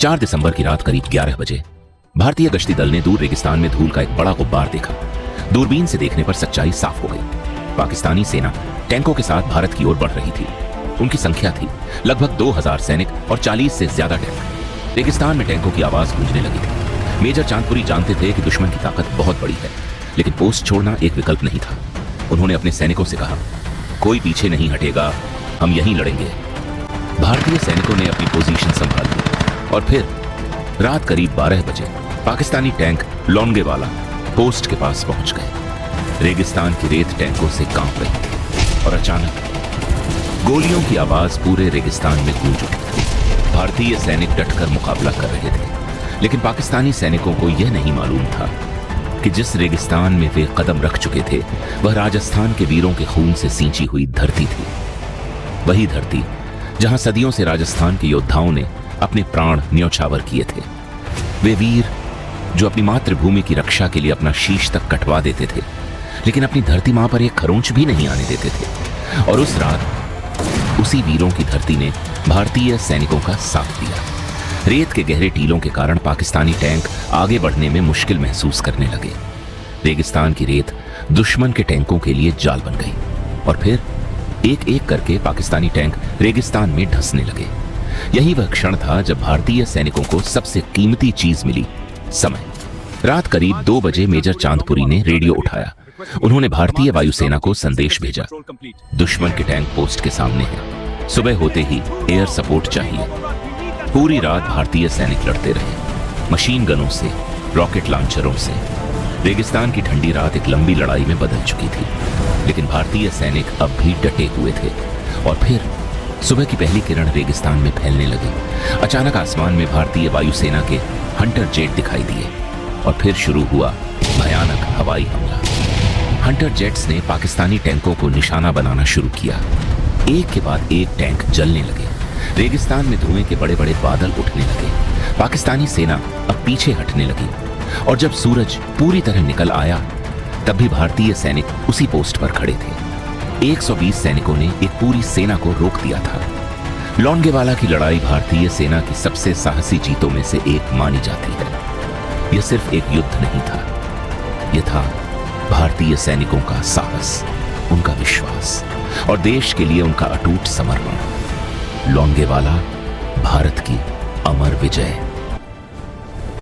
4 दिसंबर की रात करीब 11 बजे भारतीय गश्ती दल ने दूर रेगिस्तान में धूल का एक बड़ा गुब्बार देखा। दूरबीन से देखने पर सच्चाई साफ हो गई। पाकिस्तानी सेना टैंकों के साथ भारत की ओर बढ़ रही थी। उनकी संख्या थी लगभग 2000 सैनिक और 40 से ज्यादा टैंक। रेगिस्तान में टैंकों की आवाज गूंजने लगी थी। मेजर चांदपुरी जानते थे कि दुश्मन की ताकत बहुत बड़ी है, लेकिन पोस्ट छोड़ना एक विकल्प नहीं था। उन्होंने अपने सैनिकों से कहा, कोई पीछे नहीं हटेगा, हम यहीं लड़ेंगे। भारतीय सैनिकों ने अपनी पोजीशन संभाल ली और फिर रात करीब 12 बजे पाकिस्तानी टैंक लोंगेवाला पोस्ट के पास पहुंच गए। रेगिस्तान की रेत टैंकों से कांप रही थी और अचानक गोलियों की आवाज पूरे रेगिस्तान में गूंज उठी। भारतीय सैनिक डटकर मुकाबला कर रहे थे, लेकिन पाकिस्तानी सैनिकों को यह नहीं मालूम था कि जिस रेगिस्तान में वे कदम रख चुके थे वह राजस्थान के वीरों के खून से सींची हुई धरती थी। वही धरती जहां सदियों से राजस्थान के योद्धाओं ने अपने प्राण न्योछावर किए थे। वे वीर जो अपनी मातृभूमि की रक्षा के लिए अपना शीश तक कटवा देते थे, लेकिन अपनी धरती मां पर एक खरोंच भी नहीं आने देते थे। और उस रात उसी वीरों की धरती ने भारतीय सैनिकों का साथ दिया। रेत के गहरे टीलों के कारण पाकिस्तानी टैंक आगे बढ़ने में मुश्किल महसूस करने लगे। रेगिस्तान की रेत दुश्मन के टैंकों के लिए जाल बन गई और फिर एक एक करके पाकिस्तानी टैंक रेगिस्तान में धंसने लगे। यही वह क्षण था जब भारतीय सैनिकों को सबसे कीमती चीज मिली, समय। रात करीब 2 बजे मेजर चांदपुरी ने रेडियो उठाया। उन्होंने भारतीय वायुसेना को संदेश भेजा, दुश्मन के टैंक पोस्ट के सामने है, सुबह होते ही एयर सपोर्ट चाहिए। पूरी रात भारतीय सैनिक लड़ते रहे, मशीन गनों से, रॉकेट लॉन्चरों से। रेगिस्तान की ठंडी रात एक लंबी लड़ाई में बदल चुकी थी, लेकिन भारतीय सैनिक अब भी डटे हुए थे। और फिर सुबह की पहली किरण रेगिस्तान में फैलने लगी। अचानक आसमान में भारतीय वायुसेना के हंटर जेट दिखाई दिए और फिर शुरू हुआ भयानक हवाई हमला। हंटर जेट्स ने पाकिस्तानी टैंकों को निशाना बनाना शुरू किया। एक के बाद एक टैंक जलने लगे। रेगिस्तान में धुएं के बड़े बड़े बादल उठने लगे। पाकिस्तानी सेना अब पीछे हटने लगी और जब सूरज पूरी तरह निकल आया तब भी भारतीय सैनिक उसी पोस्ट पर खड़े थे। 120 सैनिकों ने एक पूरी सेना को रोक दिया था। लोंगेवाला की लड़ाई भारतीय सेना की सबसे साहसी जीतों में से एक मानी जाती है। यह सिर्फ एक युद्ध नहीं था, यह था भारतीय सैनिकों का साहस, उनका विश्वास और देश के लिए उनका अटूट समर्पण। लोंगेवाला भारत की अमर विजय।